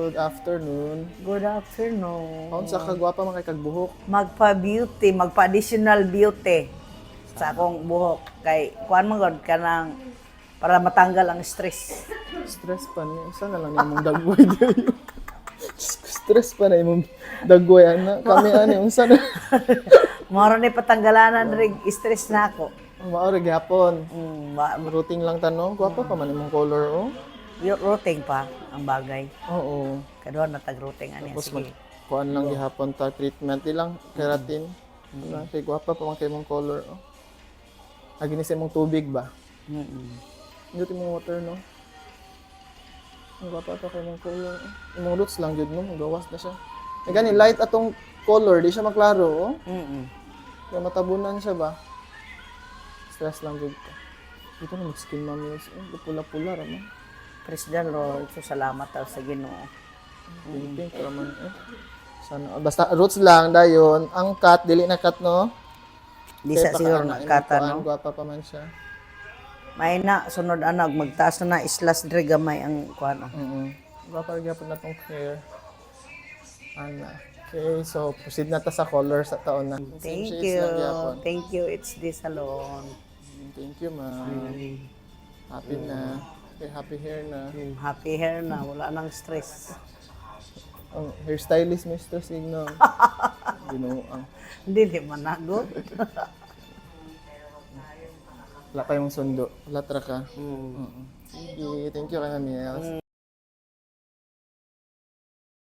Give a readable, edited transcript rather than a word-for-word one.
Good afternoon. Good afternoon. Kaon sa kagwapa man kay kagbuhok. Magpa-beauty, magpa-additional beauty sa akong buhok. Kay, kuhan mo god ka ng, para matanggal ang stress. Stress pa ni. Isa na lang imong dagway diri. Stress pa na imong dagway ana. Kami ani unsa na. Moro ni patanggalanan rig stress na ako. Mao ra gyapon. Routine. Routine lang tanong. Gwapa pa man imong color oh. Routine pa ang bagay. Oo. Kaduha na tag-routine ani. Tapos Sige. kuan lang gihapon ta treatment lang keratin. Wala kay gwapa pa man kay imong color oh. Agi ni sa imong tubig ba? Hindi imong water no. Ang gwapa pa kay imong color. Oh. Imong roots lang jud no, gawas na siya. E gani light atong color, di siya maklaro oh. Kaya matabunan siya ba? Stress lang jud ka. Dito na mag-skin mammals. Pula-pula raman. Praise the Lord. So, salamat tayo sa Ginoo. Pink raman eh. Sana, basta roots lang dayon. Ang cut, dili na cut no? Di sa siguro na nakata, no? Gwapa pa man siya. May na, sunod anak, magtaas na islas dre gamay ang kuhan. Gwapa rin gyapon na tong hair. Ana. Okay, so proceed na ta sa color sa taon na. Same Thank shades you. lang gyapon. Thank you. It's this salon. Thank you, ma'am. Happy na. Okay, happy hair na. Happy hair na. Wala nang stress. Ang hairstylist, Mr. Signo. Binuang. Hindi di managot. Wala kayong sundo. Wala ka. Sige, thank you kay Mami Els.